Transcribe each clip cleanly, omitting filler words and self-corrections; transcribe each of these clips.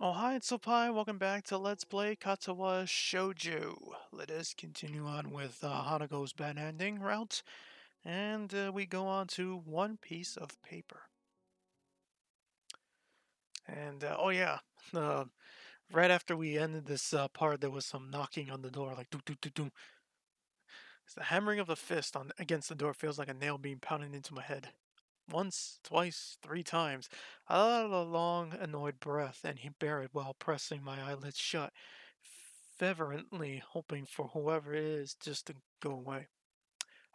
Oh, hi, it's Sopai. Welcome back to Let's Play Katawa Shoujo. Let us continue on with Hanako's bad ending route, and we go on to one piece of paper. And, oh yeah, uh, right after we ended this part, there was some knocking on the door, like doo doo doo doo. It's the hammering of the fist on against the door feels like a nail being pounded into my head. Once, twice, three times. I let out a long, annoyed breath, and he buried while pressing my eyelids shut, fervently hoping for whoever it is just to go away.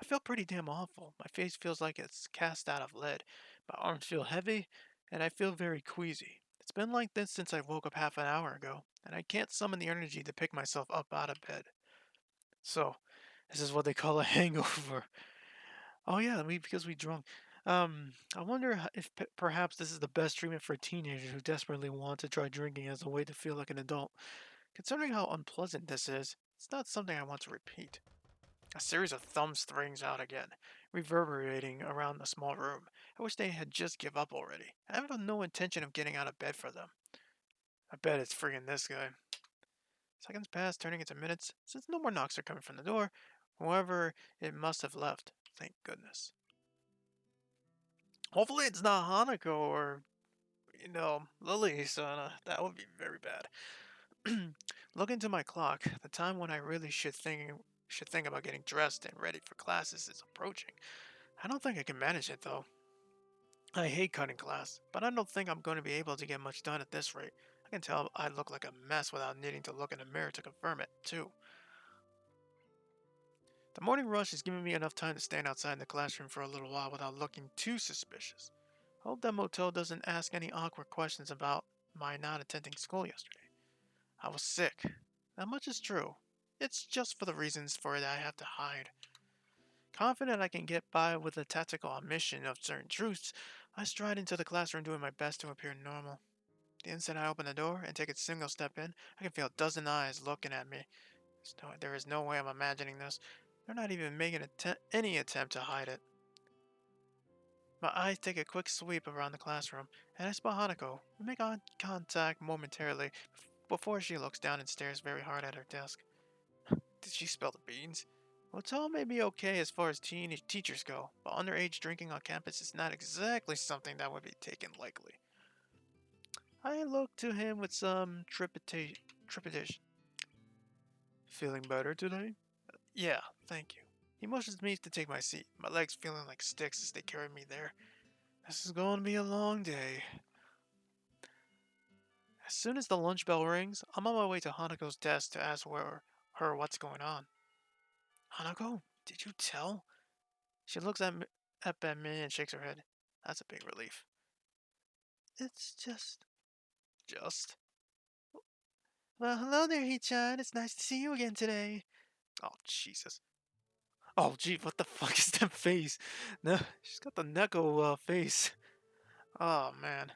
I feel pretty damn awful. My face feels like it's cast out of lead. My arms feel heavy, and I feel very queasy. It's been like this since I woke up half an hour ago, and I can't summon the energy to pick myself up out of bed. So, this is what they call a hangover. Oh yeah, because we drunk. I wonder if perhaps this is the best treatment for teenagers who desperately want to try drinking as a way to feel like an adult. Considering how unpleasant this is, it's not something I want to repeat. A series of thumbs rings out again, reverberating around the small room. I wish they had just give up already. I have no intention of getting out of bed for them. I bet it's friggin' this guy. Seconds pass, turning into minutes, since no more knocks are coming from the door. Whoever it must have left. Thank goodness. Hopefully it's not Hanako or, Lily, so that would be very bad. Look into my clock. The time when I really should think about getting dressed and ready for classes is approaching. I don't think I can manage it though. I hate cutting class, but I don't think I'm going to be able to get much done at this rate. I can tell I look like a mess without needing to look in the mirror to confirm it, too. The morning rush is giving me enough time to stand outside the classroom for a little while without looking too suspicious. I hope that motel doesn't ask any awkward questions about my not attending school yesterday. I was sick. That much is true. It's just for the reasons for it I have to hide. Confident I can get by with a tactical omission of certain truths, I stride into the classroom doing my best to appear normal. The instant I open the door and take a single step in, I can feel a dozen eyes looking at me. There is no way I'm imagining this. They're not even making any attempt to hide it. My eyes take a quick sweep around the classroom, and I spot Hanako. We make eye contact momentarily before she looks down and stares very hard at her desk. Did she spill the beans? Hotel may be okay as far as teenage teachers go, but underage drinking on campus is not exactly something that would be taken lightly. I look to him with some trepidation. Feeling better today? Yeah, thank you. He motions me to take my seat, my legs feeling like sticks as they carry me there. This is going to be a long day. As soon as the lunch bell rings, I'm on my way to Hanako's desk to ask her what's going on. Hanako, did you tell? She looks up at me and shakes her head. That's a big relief. It's just. Well, hello there, Hee-chan. It's nice to see you again today. Oh, Jesus. Oh, gee, what the fuck is that face? No, she's got the Neko face. Oh, man.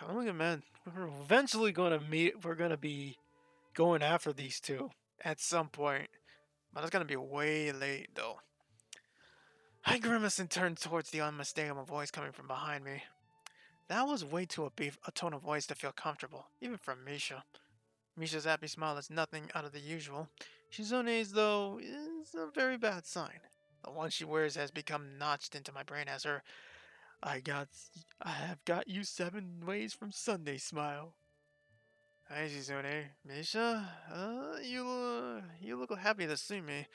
Look at man. We're eventually going to meet. We're going to be going after these two at some point. But it's going to be way late, though. I grimace and turn towards the unmistakable voice coming from behind me. That was way too upbeat a tone of voice to feel comfortable, even from Misha. Misha's happy smile is nothing out of the usual. Shizune's, though, is a very bad sign. The one she wears has become notched into my brain as her I got I have got you 7 ways from Sunday smile. Hi Shizune. Misha? You look happy to see me.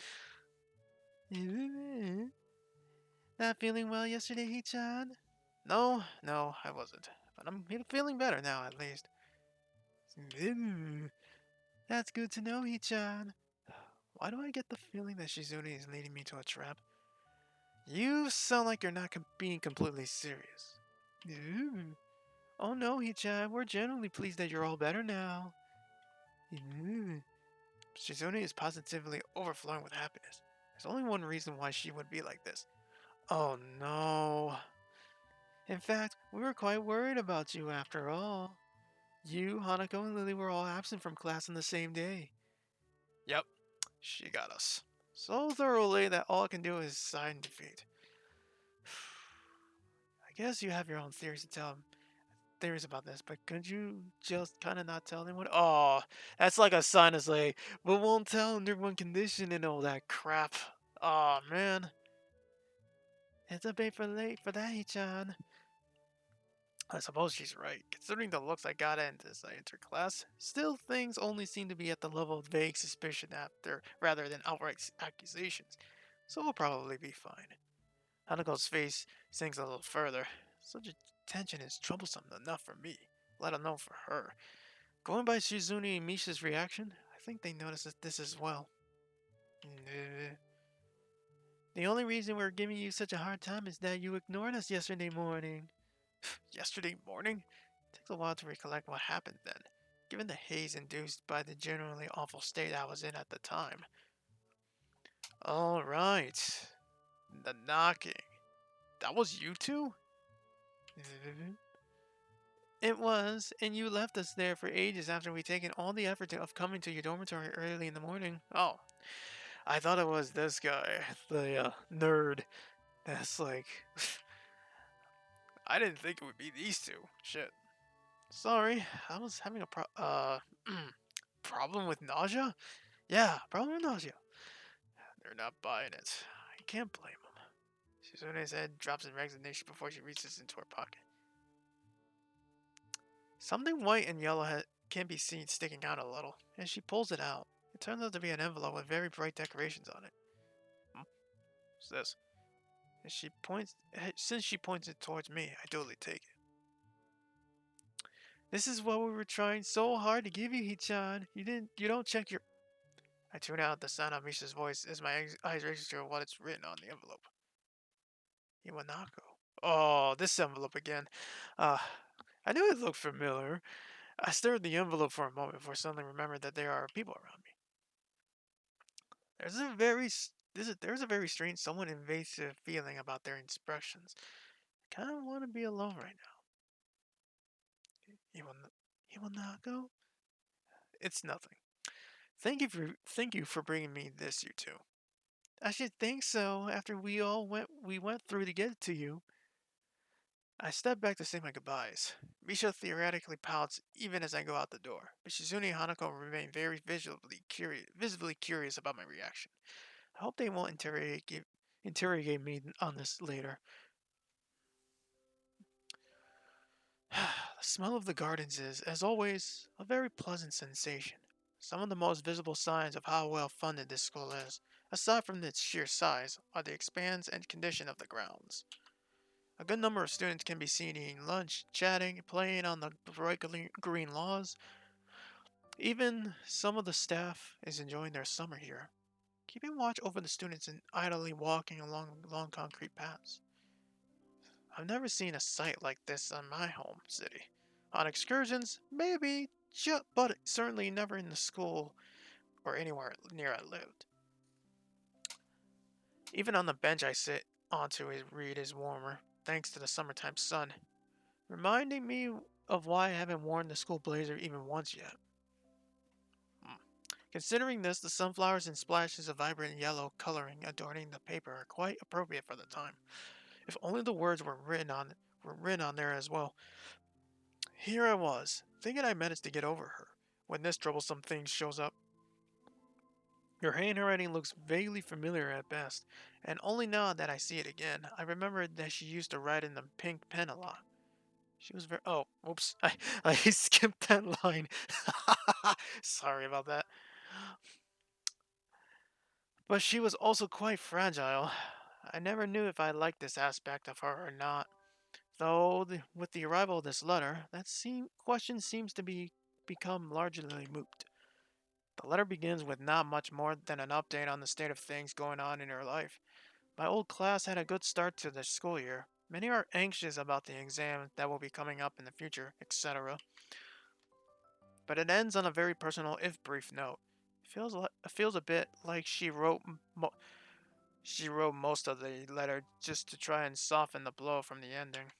Not feeling well yesterday, Hee-chan? No, I wasn't. But I'm feeling better now, at least. That's good to know, Hee-chan. Why do I get the feeling that Shizune is leading me to a trap? You sound like you're not being completely serious. Ooh. Oh no, Hee-chan, we're genuinely pleased that you're all better now. Ooh. Shizune is positively overflowing with happiness. There's only one reason why she would be like this. Oh no. In fact, we were quite worried about you after all. You, Hanako, and Lily were all absent from class on the same day. Yep, she got us. So thoroughly that all I can do is sigh in defeat. I guess you have your own theories to tell theories about this, but could you just kind of not tell anyone? Oh, that's like a sign to say, but won't tell under one condition and all that crap. Oh man, it's a bit for late for that, Hichan. I suppose she's right. Considering the looks I got into as I entered class, still things only seem to be at the level of vague suspicion after, rather than outright accusations. So we'll probably be fine. Hanako's face sinks a little further. Such a tension is troublesome enough for me, let alone for her. Going by Shizune and Misha's reaction, I think they noticed this as well. Nah. The only reason we're giving you such a hard time is that you ignored us yesterday morning. Yesterday morning? It takes a while to recollect what happened then, given the haze induced by the generally awful state I was in at the time. Alright. The knocking. That was you two? It was, and you left us there for ages after we'd taken all the effort of coming to your dormitory early in the morning. Oh, I thought it was this guy, the nerd. That's like, I didn't think it would be these two. Shit. Sorry, I was having a problem with nausea? Yeah, problem with nausea. They're not buying it. I can't blame them. Suzune's head drops in resignation before she reaches into her pocket. Something white and yellow can be seen sticking out a little, and she pulls it out. It turns out to be an envelope with very bright decorations on it. What's this? And since she points it towards me, I duly take it. This is what we were trying so hard to give you, Hichan. You don't check your... I tune out the sound of Misha's voice as my eyes register what it's written on the envelope. Iwanako. Oh, this envelope again. Uh, I knew it looked familiar. I stared at the envelope for a moment before suddenly remembered that there are people around me. There's a very there's a very strange, somewhat invasive feeling about their expressions. I kind of want to be alone right now. He will not go. It's nothing. Thank you for bringing me this, you two. I should think so. After we went through to get it to you. I step back to say my goodbyes. Misha theoretically pouts even as I go out the door, but Shizune and Hanako remain very visibly curious about my reaction. I hope they won't interrogate me on this later. The smell of the gardens is, as always, a very pleasant sensation. Some of the most visible signs of how well funded this school is, aside from its sheer size, are the expanse and condition of the grounds. A good number of students can be seen eating lunch, chatting, playing on the bright green lawns. Even some of the staff is enjoying their summer here, keeping watch over the students and idly walking along long concrete paths. I've never seen a sight like this in my home city. On excursions, maybe, but certainly never in the school or anywhere near I lived. Even on the bench I sit onto his read is warmer, thanks to the summertime sun, reminding me of why I haven't worn the school blazer even once yet. Considering this, the sunflowers and splashes of vibrant yellow coloring adorning the paper are quite appropriate for the time. If only the words were written on there as well. Here I was, thinking I managed to get over her, when this troublesome thing shows up. Her handwriting looks vaguely familiar at best, and only now that I see it again, I remember that she used to write in the pink pen a lot. She was very... Oh, oops. I skipped that line. Sorry about that. But she was also quite fragile. I never knew if I liked this aspect of her or not. Though, with the arrival of this letter, question seems to become largely moot. The letter begins with not much more than an update on the state of things going on in her life. My old class had a good start to the school year. Many are anxious about the exam that will be coming up in the future, etc. But it ends on a very personal, if brief, note. It feels a bit like she wrote most of the letter just to try and soften the blow from the ending.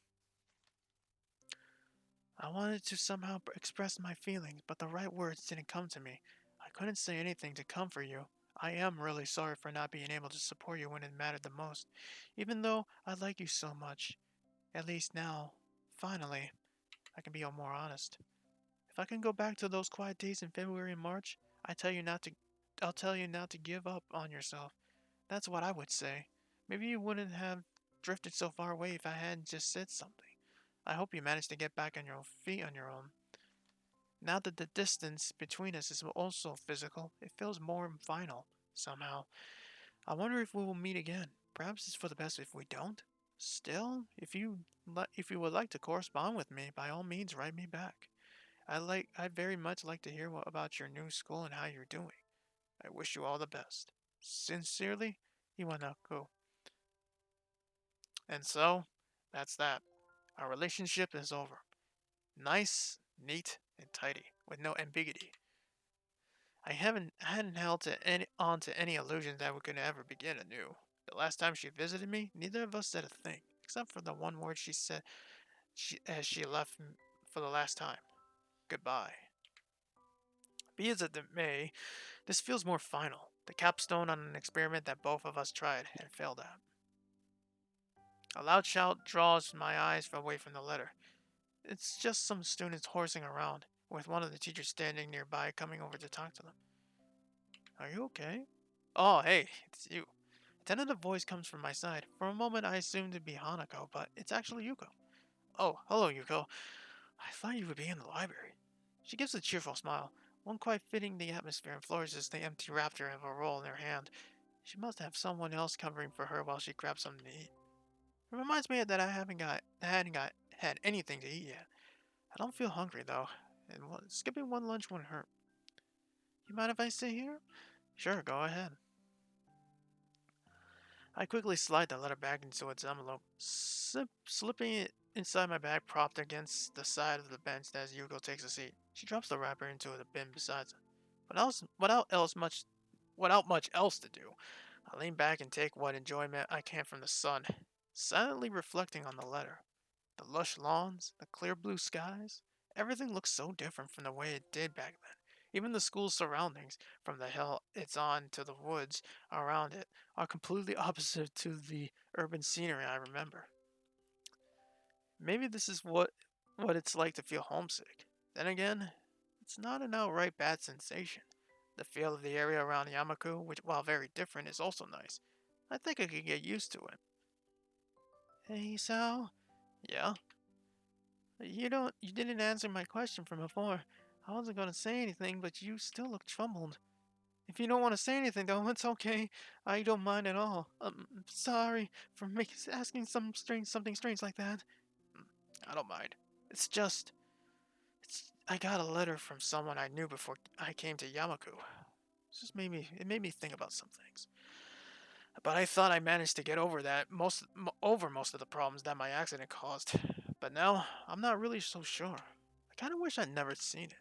I wanted to somehow express my feelings, but the right words didn't come to me. I couldn't say anything to comfort you. I am really sorry for not being able to support you when it mattered the most, even though I like you so much. At least now, finally. I can be more honest. If I can go back to those quiet days in February and March, I tell you not to I'll tell you not to give up on yourself. That's what I would say. Maybe you wouldn't have drifted so far away if I hadn't just said something. I hope you managed to get back on your feet on your own. Now that the distance between us is also physical, it feels more final, somehow. I wonder if we will meet again. Perhaps it's for the best if we don't. Still, if you would like to correspond with me, by all means write me back. I very much like to hear about your new school and how you're doing. I wish you all the best. Sincerely, Iwanako. And so, that's that. Our relationship is over. Nice, neat, and tidy, with no ambiguity. I hadn't held on to any illusion that we could ever begin anew. The last time she visited me, neither of us said a thing, except for the one word she said as she left for the last time. Goodbye. Be as it may, this feels more final, the capstone on an experiment that both of us tried and failed at. A loud shout draws my eyes away from the letter. It's just some students horsing around, with one of the teachers standing nearby coming over to talk to them. Are you okay? Oh, hey, it's you. A tentative voice comes from my side. For a moment I assumed it'd be Hanako, but it's actually Yuko. Oh, hello, Yuko. I thought you would be in the library. She gives a cheerful smile, one quite fitting the atmosphere, and flourishes the empty wrapper of a roll in her hand. She must have someone else covering for her while she grabs something to eat. It reminds me that I hadn't got had anything to eat yet. I don't feel hungry though, and skipping one lunch wouldn't hurt. You mind if I sit here? Sure, go ahead. I quickly slide the letter back into its envelope, slipping it inside my bag propped against the side of the bench as Yuko takes a seat. She drops the wrapper into the bin beside her. Without much else to do, I lean back and take what enjoyment I can from the sun, silently reflecting on the letter. The lush lawns, the clear blue skies, everything looks so different from the way it did back then. Even the school's surroundings, from the hill it's on to the woods around it, are completely opposite to the urban scenery I remember. Maybe this is what it's like to feel homesick. Then again, it's not an outright bad sensation. The feel of the area around Yamaku, which while very different, is also nice. I think I could get used to it. Hey, Sal? Yeah? You didn't answer my question from before. I wasn't gonna say anything, but you still look troubled. If you don't want to say anything, though, it's okay. I don't mind at all. Sorry for asking something strange like that. I don't mind. It's just, I got a letter from someone I knew before I came to Yamaku. It made me think about some things. But I thought I managed to get over over most of the problems that my accident caused. But now, I'm not really so sure. I kind of wish I'd never seen it.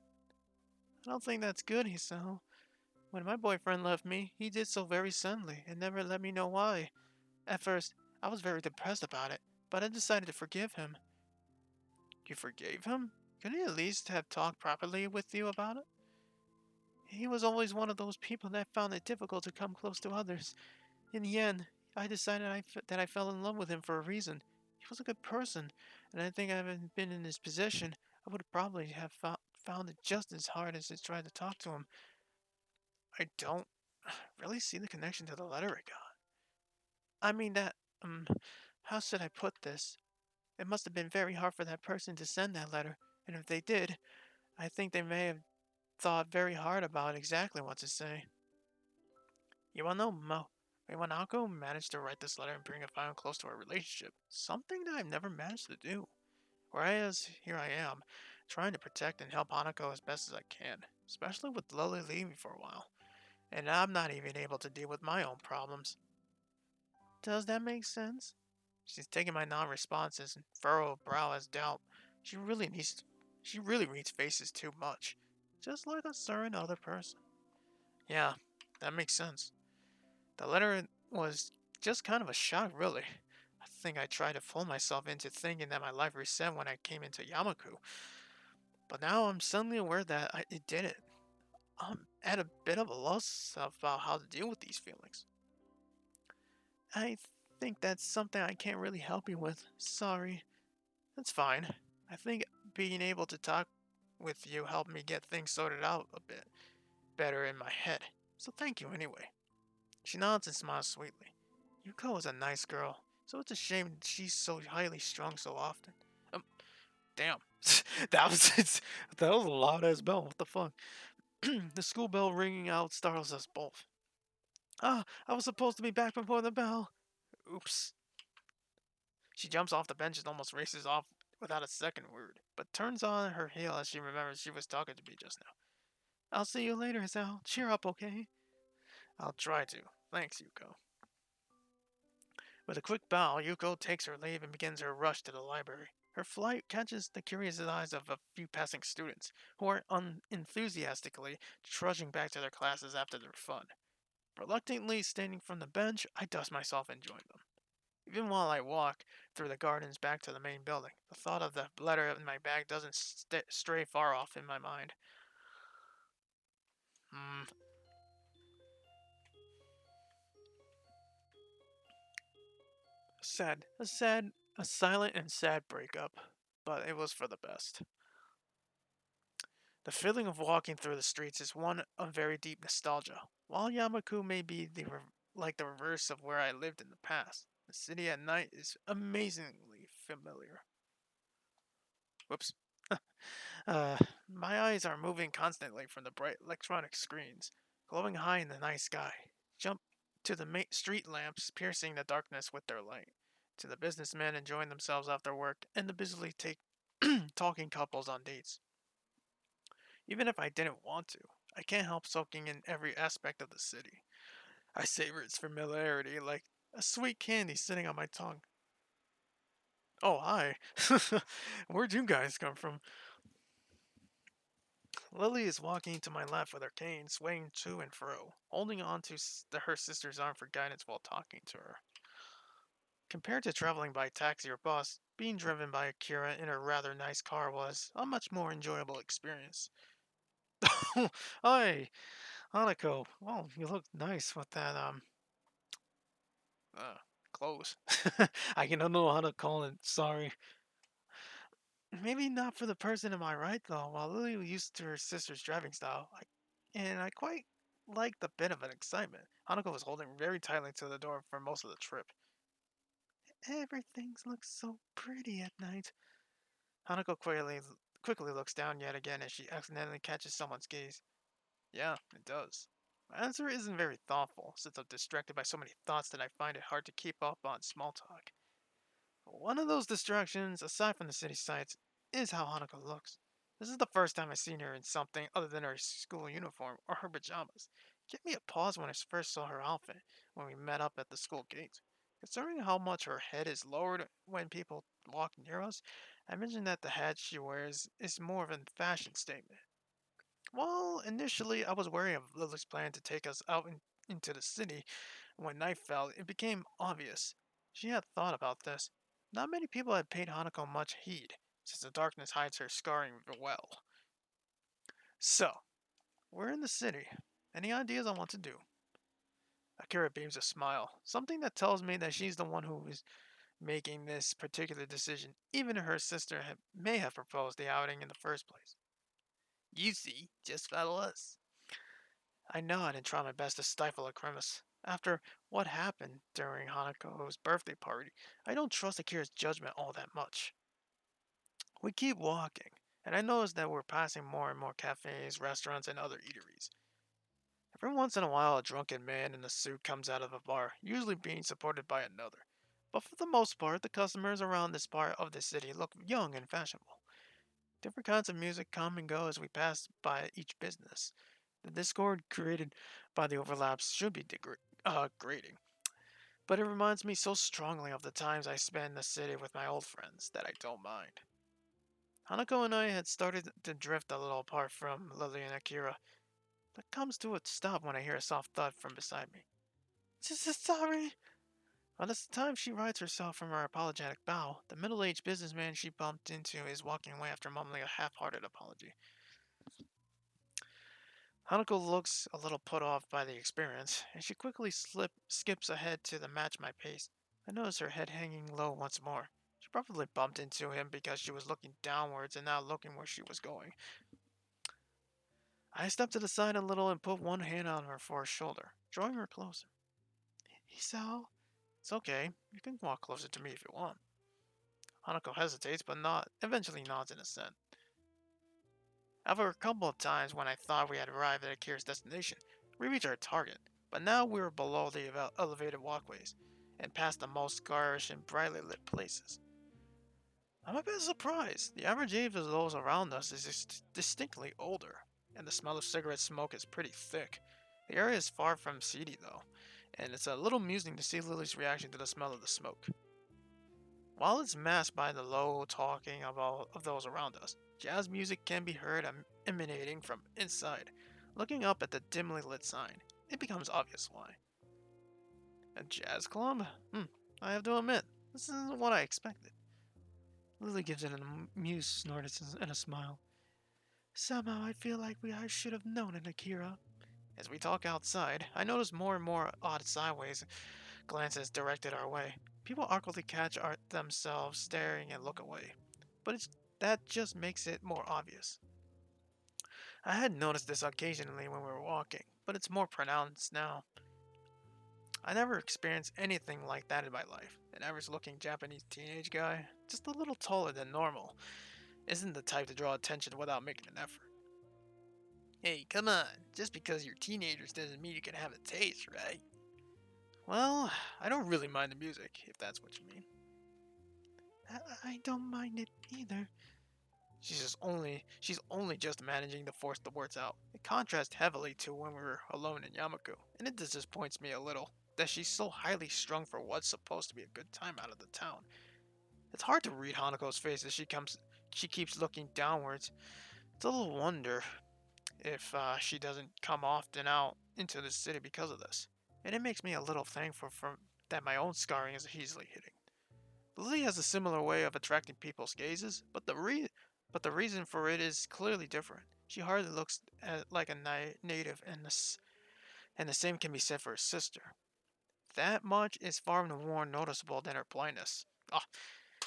I don't think that's good, Hisao. When my boyfriend left me, he did so very suddenly and never let me know why. At first, I was very depressed about it, but I decided to forgive him. You forgave him? Couldn't he at least have talked properly with you about it? He was always one of those people that found it difficult to come close to others. In the end, I decided that I fell in love with him for a reason. He was a good person, and I think if I hadn't been in his position, I would probably have found it just as hard as to try to talk to him. I don't really see the connection to the letter I got. I mean that, um, how should I put this? It must have been very hard for that person to send that letter, and if they did, I think they may have thought very hard about exactly what to say. Iwanako managed to write this letter and bring a final close to our relationship, something that I've never managed to do. Whereas here I am, trying to protect and help Hanako as best as I can, especially with Lily leaving for a while, and I'm not even able to deal with my own problems. Does that make sense? She's taking my non-responses and furrow brow as doubt. She really needs she really reads faces too much. Just like a certain other person. Yeah, that makes sense. The letter was just kind of a shock, really. I think I tried to fool myself into thinking that my life reset when I came into Yamaku. But now I'm suddenly aware that it didn't. I'm at a bit of a loss about how to deal with these feelings. I think that's something I can't really help you with. Sorry. That's fine. I think being able to talk with you helped me get things sorted out a bit better in my head. So thank you anyway. She nods and smiles sweetly. Yuko is a nice girl, so it's a shame she's so highly strung so often. Um, damn. that was that was a loud ass bell. What the fuck? The school bell ringing out startles us both. Ah, I was supposed to be back before the bell. Oops. She jumps off the bench and almost races off without a second word, but turns on her heel as she remembers she was talking to me just now. I'll see you later, Sal. Cheer up, okay? I'll try to. Thanks, Yuko. With a quick bow, Yuko takes her leave and begins her rush to the library. Her flight catches the curious eyes of a few passing students, who are unenthusiastically trudging back to their classes after their fun. Reluctantly standing from the bench, I dust myself and join them. Even while I walk through the gardens back to the main building, the thought of the letter in my bag doesn't stray far off in my mind. Hmm. A silent and sad breakup, but it was for the best. The feeling of walking through the streets is one of very deep nostalgia. While Yamaku may be like the reverse of where I lived in the past, the city at night is amazingly familiar. Whoops. Uh, my eyes are moving constantly from the bright electronic screens, glowing high in the night sky. Jump to the street lamps piercing the darkness with their light, to the businessmen enjoying themselves after work, and the busily talking couples on dates. Even if I didn't want to, I can't help soaking in every aspect of the city. I savor its familiarity like a sweet candy sitting on my tongue. Oh, hi. Where'd you guys come from? Lily is walking to my left with her cane, swaying to and fro, holding on to her sister's arm for guidance while talking to her. Compared to traveling by taxi or bus, being driven by Akira in a rather nice car was a much more enjoyable experience. Hi, Hanako. Well, you look nice with that, uh, clothes. I don't know how to call it, sorry. Maybe not for the person in my right, though. While Lily was used to her sister's driving style, I quite liked the bit of an excitement. Hanako was holding very tightly to the door for most of the trip. Everything looks so pretty at night. Hanako quickly looks down yet again as she accidentally catches someone's gaze. Yeah, it does. My answer isn't very thoughtful, since I'm distracted by so many thoughts that I find it hard to keep up on small talk. One of those distractions, aside from the city sights, is how Hanako looks. This is the first time I've seen her in something other than her school uniform or her pajamas. It gave me a pause when I first saw her outfit when we met up at the school gate. Considering how much her head is lowered when people walk near us, I mentioned that the hat she wears is more of a fashion statement. Well, initially I was wary of Lily's plan to take us out into the city. When night fell, it became obvious. She had thought about this. Not many people had paid Hanako much heed, since the darkness hides her scarring well. So, we're in the city. Any ideas on what to do? Akira beams a smile, something that tells me that she's the one who is making this particular decision, even if her sister may have proposed the outing in the first place. You see, just follow us. I nod and try my best to stifle a grimace. After what happened during Hanako's birthday party, I don't trust Akira's judgment all that much. We keep walking, and I notice that we're passing more and more cafes, restaurants, and other eateries. Every once in a while, a drunken man in a suit comes out of a bar, usually being supported by another. But for the most part, the customers around this part of the city look young and fashionable. Different kinds of music come and go as we pass by each business. The discord created by the overlaps should be grating, but it reminds me so strongly of the times I spent in the city with my old friends that I don't mind. Hanako and I had started to drift a little apart from Lily and Akira. That comes to a stop when I hear a soft thud from beside me. Sorry. By the time she rights herself from her apologetic bow, the middle-aged businessman she bumped into is walking away after mumbling a half-hearted apology. Hanako looks a little put off by the experience, and she quickly skips ahead to match my pace. I notice her head hanging low once more. She Probably bumped into him because she was looking downwards and not looking where she was going. I stepped to the side a little and put one hand on her for her shoulder, drawing her closer. Isao, it's okay. You can walk closer to me if you want. Hanako hesitates, but eventually nods in assent. After a couple of times when I thought we had arrived at Akira's destination, we reached our target, but now we were below the elevated walkways and past the most garish and brightly lit places. I'm a bit surprised. The average age of those around us is distinctly older, and the smell of cigarette smoke is pretty thick. The area is far from seedy, though, and it's a little amusing to see Lily's reaction to the smell of the smoke. While it's masked by the low talking of all of those around us, jazz music can be heard emanating from inside. Looking up at the dimly lit sign, it becomes obvious why. A jazz club? I have to admit, this isn't what I expected. Lily gives it an amused snort and a smile. Somehow I feel like I should have known it, Akira. As we talk outside, I notice more and more odd sideways glances directed our way. People awkwardly catch themselves staring and look away. But that just makes it more obvious. I had noticed this occasionally when we were walking, but it's more pronounced now. I never experienced anything like that in my life. An average looking Japanese teenage guy, just a little taller than normal, isn't the type to draw attention without making an effort. Hey, come on. Just because you're teenagers doesn't mean you can have a taste, right? Well, I don't really mind the music, if that's what you mean. I don't mind it either. She's only just managing to force the words out. It contrasts heavily to when we were alone in Yamaku, and it disappoints me a little that she's so highly strung for what's supposed to be a good time out of the town. It's hard to read Hanako's face as she keeps looking downwards. It's a little wonder if she doesn't come often out into the city because of this. And it makes me a little thankful that my own scarring is easily hitting. Lily has a similar way of attracting people's gazes, but the reason for it is clearly different. She hardly looks like a native, and the same can be said for her sister. That much is far more noticeable than her blindness. Oh,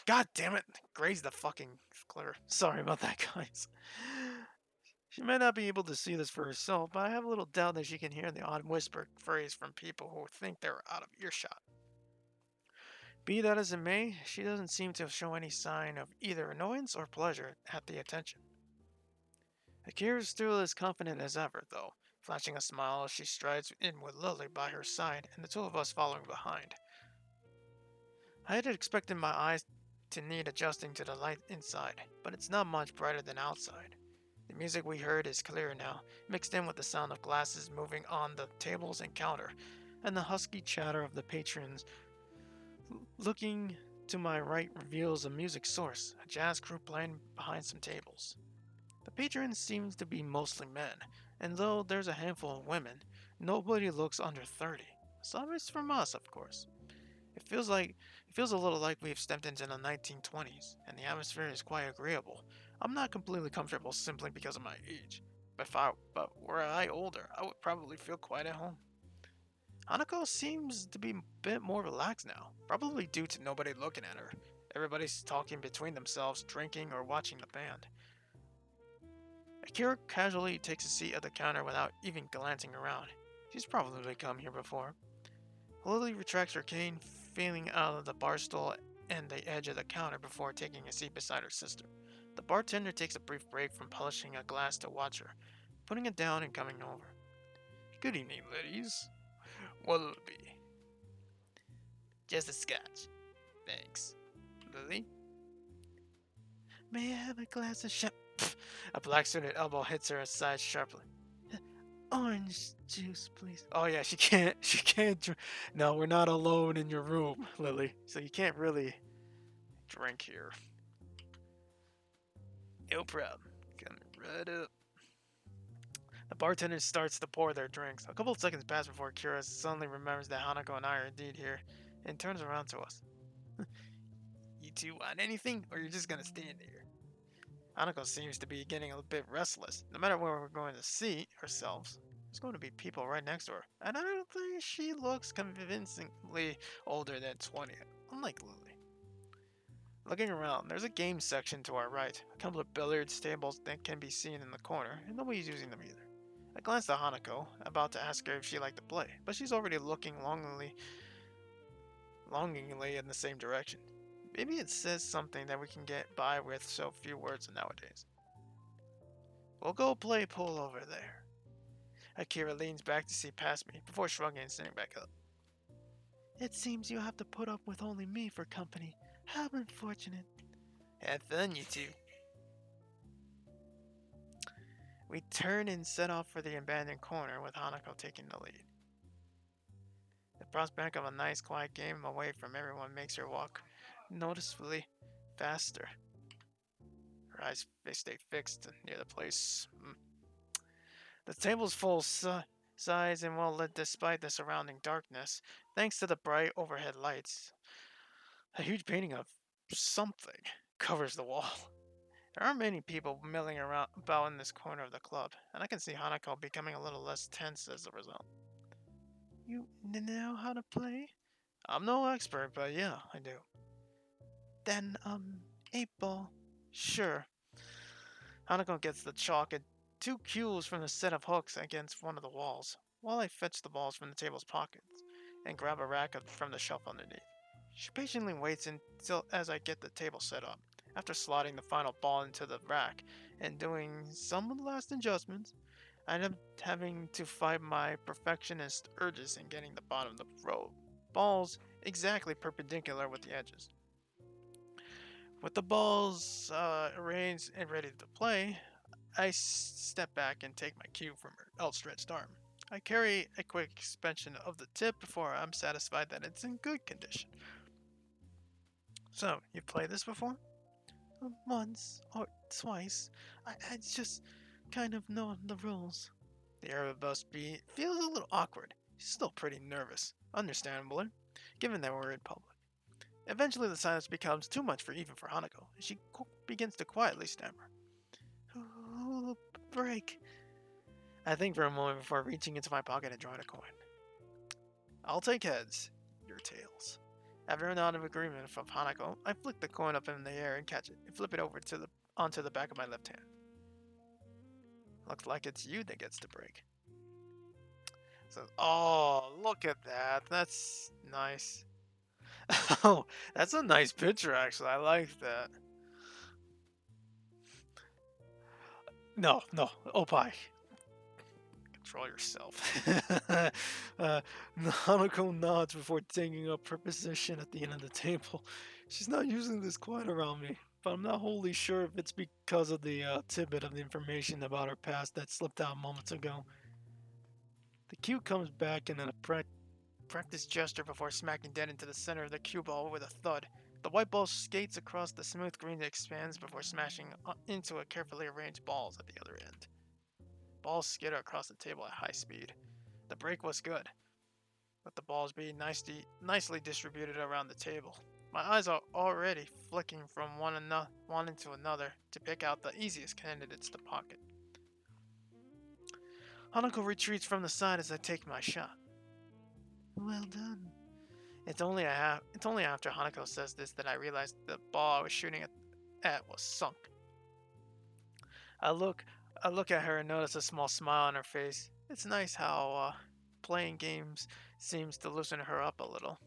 god damn it! Graze the fucking clear. Sorry about that, guys. She may not be able to see this for herself, but I have a little doubt that she can hear the odd whispered phrase from people who think they're out of earshot. Be that as it may, she doesn't seem to show any sign of either annoyance or pleasure at the attention. Akira is still as confident as ever, though, flashing a smile as she strides in with Lily by her side and the two of us following behind. I had expected my eyes to need adjusting to the light inside, but it's not much brighter than outside. The music we heard is clear now, mixed in with the sound of glasses moving on the tables and counter, and the husky chatter of the patrons. Looking to my right reveals a music source, a jazz crew playing behind some tables. The patrons seem to be mostly men, and though there's a handful of women, nobody looks under 30. Some is from us, of course. It feels a little like we've stepped into the 1920s, and the atmosphere is quite agreeable. I'm not completely comfortable simply because of my age. But were I older, I would probably feel quite at home. Hanako seems to be a bit more relaxed now, probably due to nobody looking at her. Everybody's talking between themselves, drinking, or watching the band. Akira casually takes a seat at the counter without even glancing around. She's probably come here before. Lily retracts her cane, feeling out of the bar stool and the edge of the counter before taking a seat beside her sister. The bartender takes a brief break from polishing a glass to watch her, putting it down and coming over. Good evening, ladies. What'll it be? Just a scotch. Thanks. Lily? May I have a glass of A black-suited elbow hits her side sharply. Orange juice, please. Oh yeah, she can't drink. No, we're not alone in your room, Lily. So you can't really drink here. No problem. Coming right up. The bartender starts to pour their drinks. A couple of seconds pass before Kira suddenly remembers that Hanako and I are indeed here, and turns around to us. You two want anything, or you're just gonna stand there? Hanako seems to be getting a bit restless. No matter where we're going to seat ourselves, there's going to be people right next to her, and I don't think she looks convincingly older than 20, unlike Lily. Looking around, there's a game section to our right, a couple of billiards tables that can be seen in the corner, and nobody's using them either. I glanced at Hanako, about to ask her if she liked to play, but she's already looking longingly in the same direction. Maybe it says something that we can get by with so few words nowadays. We'll go play pool over there. Akira leans back to see past me before shrugging and sitting back up. It seems you have to put up with only me for company. How unfortunate. Have fun, you two. We turn and set off for the abandoned corner with Hanako taking the lead. The prospect of a nice quiet game away from everyone makes her walk noticeably faster. Her eyes they stay fixed near the place. The table's full size and well lit despite the surrounding darkness, thanks to the bright overhead lights. A huge painting of something covers the wall. There aren't many people milling around about in this corner of the club, and I can see Hanako becoming a little less tense as a result. You know how to play? I'm no expert, but yeah, I do. Then, 8 ball. Sure. Hanako gets the chalk and 2 cues from the set of hooks against one of the walls, while I fetch the balls from the table's pockets and grab a racket from the shelf underneath. She patiently waits until as I get the table set up. After slotting the final ball into the rack and doing some of the last adjustments, I end up having to fight my perfectionist urges in getting the bottom of the row balls exactly perpendicular with the edges. With the balls arranged and ready to play, I step back and take my cue from her outstretched arm. I carry a quick expansion of the tip before I'm satisfied that it's in good condition. So, you've played this before? Once or twice. I just kind of know the rules. The Erebus bee feels a little awkward. She's still pretty nervous, understandably, given that we're in public. Eventually, the silence becomes too much for even for Hanako, and she begins to quietly stammer. Oh, break. I think for a moment before reaching into my pocket and drawing a coin. I'll take heads, your tails. After a nod of agreement from Hanako, I flick the coin up in the air and catch it, and flip it over to onto the back of my left hand. Looks like it's you that gets to break. So, oh, look at that. That's nice. Oh, that's a nice picture, actually. I like that. No, no, Opie. Control yourself. Hanako nods before taking up her position at the end of the table. She's not using this quite around me, but I'm not wholly sure if it's because of the tidbit of the information about her past that slipped out moments ago. The cue comes back in a practice gesture before smacking dead into the center of the cue ball with a thud. The white ball skates across the smooth green that expands before smashing into a carefully arranged balls at the other end. Balls skitter across the table at high speed. The break was good, with the balls being nicely distributed around the table. My eyes are already flicking from one into another to pick out the easiest candidates to pocket. Hanako retreats from the side as I take my shot. Well done. It's only after Hanako says this that I realize the ball I was shooting at was sunk. I look I look at her and notice a small smile on her face. It's nice how playing games seems to loosen her up a little.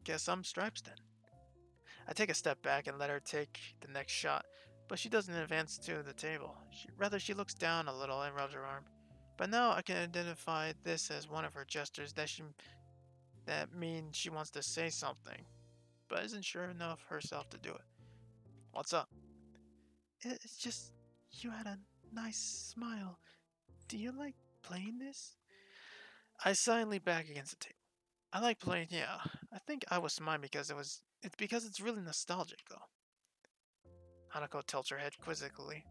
Guess I'm Stripes then. I take a step back and let her take the next shot, but she doesn't advance to the table. Rather, she looks down a little and rubs her arm. But now I can identify this as one of her gestures that means she wants to say something, but isn't sure enough herself to do it. What's up? It's just you had a nice smile. Do you like playing this? I silently back against the table. I like playing, yeah. I think I was smiling because it's because it's really nostalgic though. Hanako tilts her head quizzically.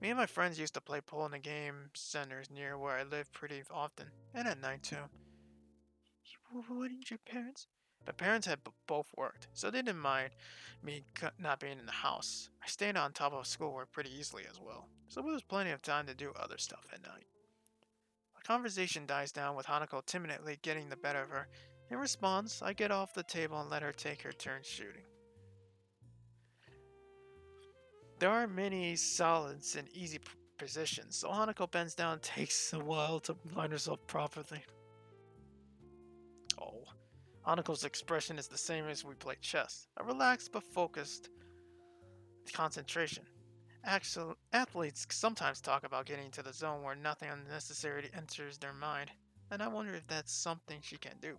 Me and my friends used to play pool in the game centers near where I live pretty often, and at night too. Wouldn't your parents? My parents had both worked, so they didn't mind me not being in the house. I stayed on top of schoolwork pretty easily as well, so there was plenty of time to do other stuff at night. The conversation dies down with Hanako timidly getting the better of her. In response, I get off the table and let her take her turn shooting. There aren't many solids in easy positions, so Hanako bends down and takes a while to line herself properly. Oh, Hanako's expression is the same as we play chess, a relaxed but focused concentration. Actual athletes sometimes talk about getting into the zone where nothing unnecessary enters their mind, and I wonder if that's something she can do.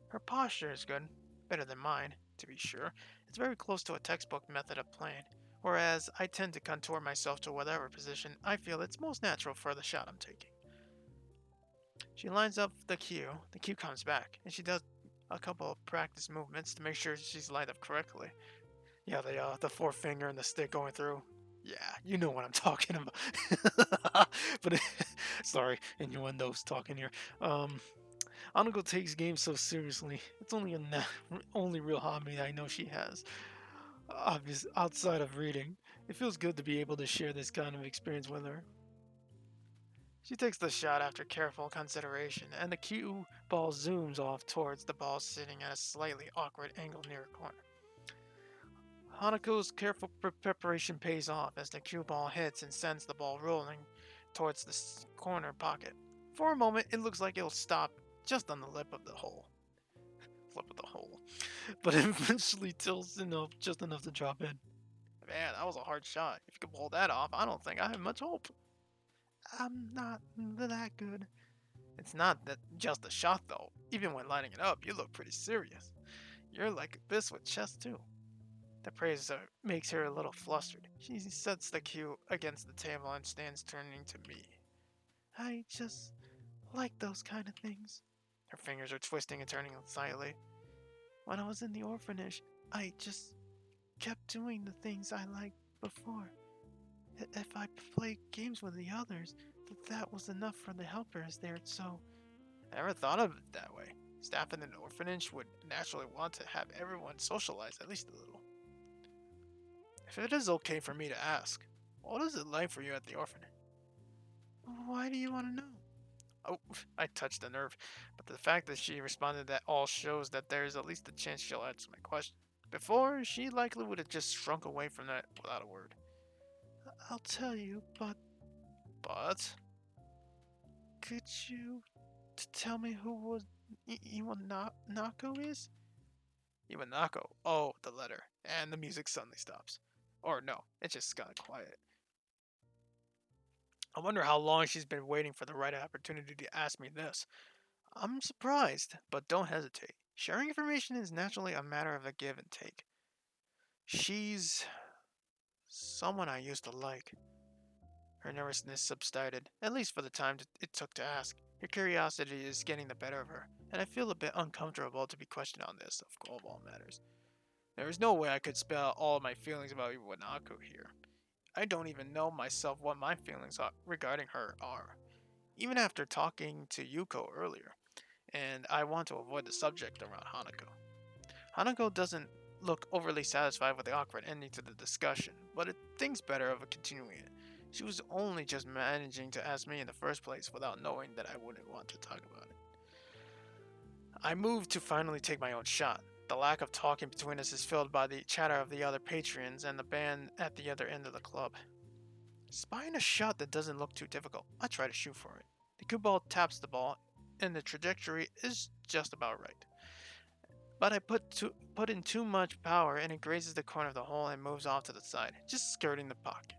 Her posture is good, better than mine, to be sure. It's very close to a textbook method of playing, whereas I tend to contour myself to whatever position I feel it's most natural for the shot I'm taking. She lines up the cue comes back, and she does a couple of practice movements to make sure she's lined up correctly. Yeah, the forefinger and the stick going through. Yeah, you know what I'm talking about. But sorry, innuendos talking here. Anako takes games so seriously. It's only only real hobby I know she has. Obvious outside of reading, it feels good to be able to share this kind of experience with her. She takes the shot after careful consideration, and the cue ball zooms off towards the ball sitting at a slightly awkward angle near a corner. Hanako's careful preparation pays off as the cue ball hits and sends the ball rolling towards the corner pocket. For a moment, it looks like it'll stop just on the lip of the hole. Flip of the hole. But it eventually tilts just enough to drop in. Man, that was a hard shot. If you could pull that off, I don't think I have much hope. I'm not that good. It's not that just a shot though. Even when lining it up, you look pretty serious. You're like this with chess too. The praise makes her a little flustered. She sets the cue against the table and stands turning to me. I just like those kind of things. Her fingers are twisting and turning slightly. When I was in the orphanage, I just kept doing the things I liked before. If I played games with the others, that was enough for the helpers there, so. I never thought of it that way. Staff in an orphanage would naturally want to have everyone socialize at least a little. If it is okay for me to ask, what is it like for you at the orphanage? Why do you want to know? Oh, I touched a nerve, but the fact that she responded at all shows that there is at least a chance she'll answer my question. Before, she likely would have just shrunk away from that without a word. I'll tell you, but. But? Could you tell me who was Iwanako is? Iwanako. Oh, the letter. And the music suddenly stops. Or no, it just got quiet. I wonder how long she's been waiting for the right opportunity to ask me this. I'm surprised, but don't hesitate. Sharing information is naturally a matter of a give and take. She's someone I used to like. Her nervousness subsided, at least for the time it took to ask. Her curiosity is getting the better of her, and I feel a bit uncomfortable to be questioned on this, of all matters. There is no way I could spell all of my feelings about Iwanaku here. I don't even know myself what my feelings regarding her are, even after talking to Yuko earlier, and I want to avoid the subject around Hanako. Hanako doesn't look overly satisfied with the awkward ending to the discussion, but it thinks better of continuing it. She was only just managing to ask me in the first place without knowing that I wouldn't want to talk about it. I moved to finally take my own shot. The lack of talking between us is filled by the chatter of the other patrons and the band at the other end of the club. Spying a shot that doesn't look too difficult, I try to shoot for it. The cue ball taps the ball, and the trajectory is just about right. But I put in too much power, and it grazes the corner of the hole and moves off to the side, just skirting the pocket.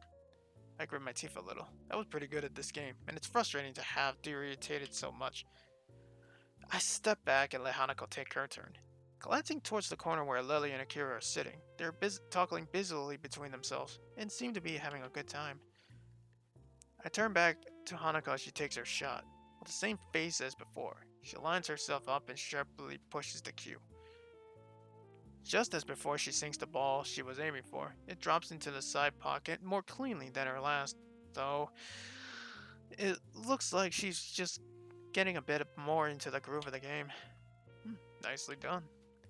I grit my teeth a little. I was pretty good at this game, and it's frustrating to have deteriorated so much. I step back and let Hanako take her turn. Glancing towards the corner where Lily and Akira are sitting, they're talking busily between themselves and seem to be having a good time. I turn back to Hanako as she takes her shot. With the same face as before, she lines herself up and sharply pushes the cue. Just as before she sinks the ball she was aiming for, it drops into the side pocket more cleanly than her last, though it looks like she's just getting a bit more into the groove of the game. Nicely done.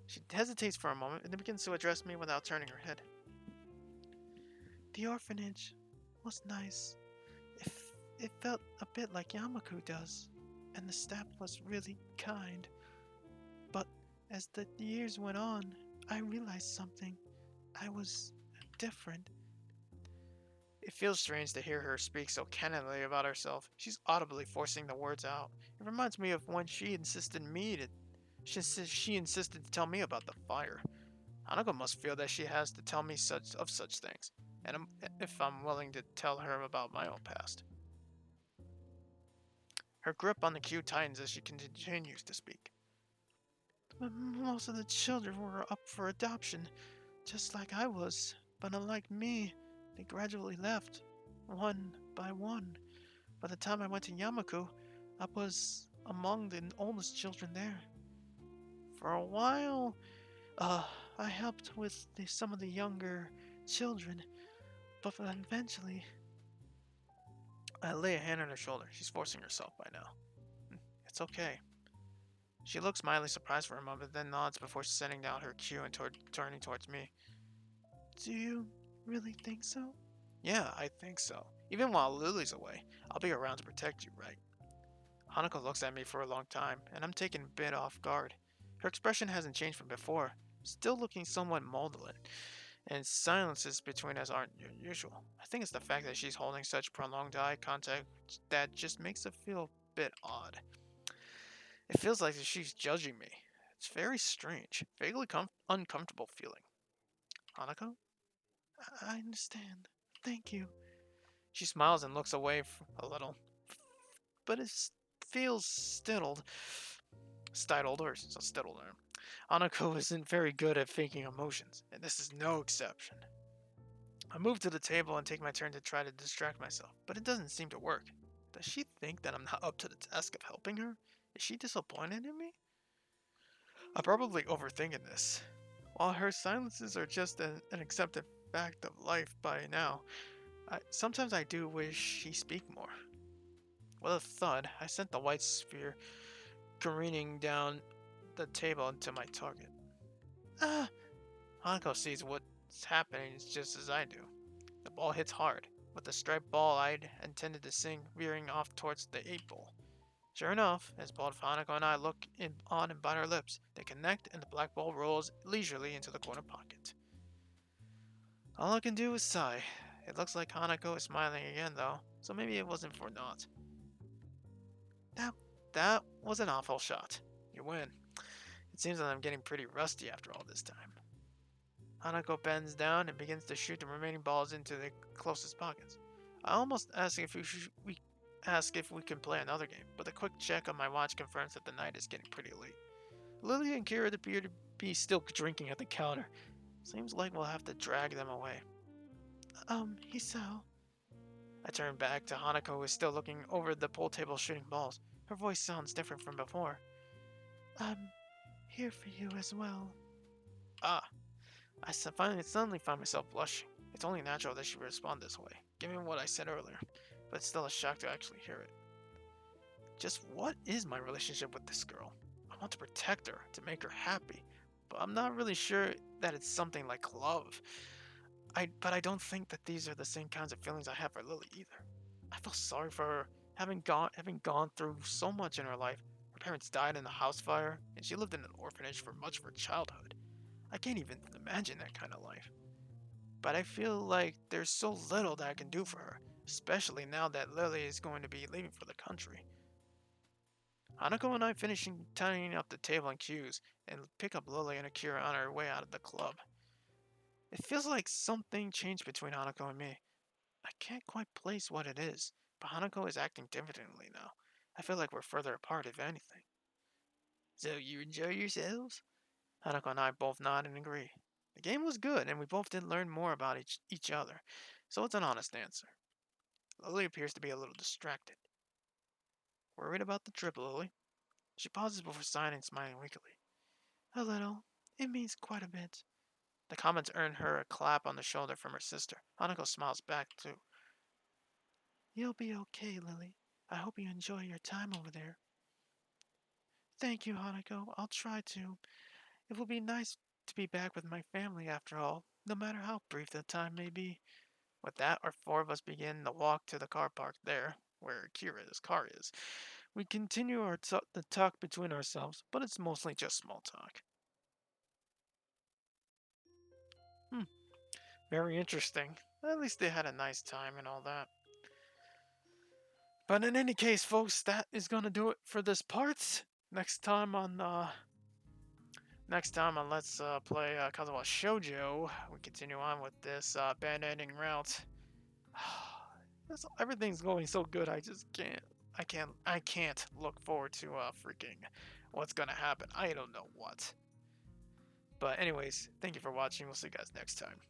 She hesitates for a moment and then begins to address me without turning her head. The orphanage was nice. It felt a bit like Yamaku does, and the staff was really kind. But as the years went on, I realized something. I was different. It feels strange to hear her speak so candidly about herself. She's audibly forcing the words out. It reminds me of when she insisted to tell me about the fire. Hanako must feel that she has to tell me such things, and if I'm willing to tell her about my own past. Her grip on the cue tightens as she continues to speak. Most of the children were up for adoption, just like I was, but unlike me, they gradually left, one by one. By the time I went to Yamaku, I was among the oldest children there. For a while, I helped with some of the younger children, but eventually, I lay a hand on her shoulder. She's forcing herself by now. It's okay. She looks mildly surprised for a moment, then nods before setting down her cue and turning towards me. Do you really think so? Yeah, I think so. Even while Lily's away, I'll be around to protect you, right? Hanako looks at me for a long time, and I'm taken a bit off guard. Her expression hasn't changed from before, still looking somewhat maudlin, and silences between us aren't usual. I think it's the fact that she's holding such prolonged eye contact that just makes it feel a bit odd. It feels like she's judging me. It's very strange, vaguely uncomfortable feeling. Hanako? I understand. Thank you. She smiles and looks away a little, but it feels stittled or so stittled. Hanako isn't very good at faking emotions, and this is no exception. I move to the table and take my turn to try to distract myself, but it doesn't seem to work. Does she think that I'm not up to the task of helping her? Is she disappointed in me? I'm probably overthinking this. While her silences are just an accepted fact of life by now, sometimes I do wish she speak more. With a thud, I sent the white sphere careening down the table into my target. Ah! Hanako sees what's happening just as I do. The ball hits hard, with the striped ball I'd intended to sing veering off towards the 8 ball. Sure enough, as both Hanako and I look on and bite our lips, they connect and the black ball rolls leisurely into the corner pocket. All I can do is sigh. It looks like Hanako is smiling again though, so maybe it wasn't for naught. That, that was an awful shot. You win. It seems that I'm getting pretty rusty after all this time. Hanako bends down and begins to shoot the remaining balls into the closest pockets. I almost ask if we can play another game, but a quick check on my watch confirms that the night is getting pretty late. Lily and Kira appear to be still drinking at the counter. Seems like we'll have to drag them away. Hisao. I turn back to Hanako, who is still looking over the pool table shooting balls. Her voice sounds different from before. I'm here for you as well. Ah, I suddenly find myself blushing. It's only natural that she would respond this way, given what I said earlier, but it's still a shock to actually hear it. Just what is my relationship with this girl? I want to protect her, to make her happy, but I'm not really sure that it's something like love. But I don't think that these are the same kinds of feelings I have for Lily either. I feel sorry for her, having gone through so much in her life. Her parents died in a house fire, and she lived in an orphanage for much of her childhood. I can't even imagine that kind of life. But I feel like there's so little that I can do for her, especially now that Lily is going to be leaving for the country. Hanako and I finishing tidying up the table and cues, and pick up Lily and Akira on our way out of the club. It feels like something changed between Hanako and me. I can't quite place what it is, but Hanako is acting differently now. I feel like we're further apart, if anything. So you enjoy yourselves? Hanako and I both nod and agree. The game was good, and we both did learn more about each other, so it's an honest answer. Lily appears to be a little distracted. Worried about the trip, Lily? She pauses before signing, smiling weakly. A little. It means quite a bit. The comments earn her a clap on the shoulder from her sister. Hanako smiles back, too. You'll be okay, Lily. I hope you enjoy your time over there. Thank you, Hanako. I'll try to. It will be nice to be back with my family after all, no matter how brief the time may be. With that, our four of us begin the walk to the car park there, where Kira's car is. We continue the talk between ourselves, but it's mostly just small talk. Hmm, very interesting. At least they had a nice time and all that. But in any case, folks, that is gonna do it for this part. Next time on Let's Play Katawa Shoujo, we continue on with this band ending route. Everything's going so good. I just can't. I can't look forward to freaking what's gonna happen. I don't know what. But anyways, thank you for watching. We'll see you guys next time.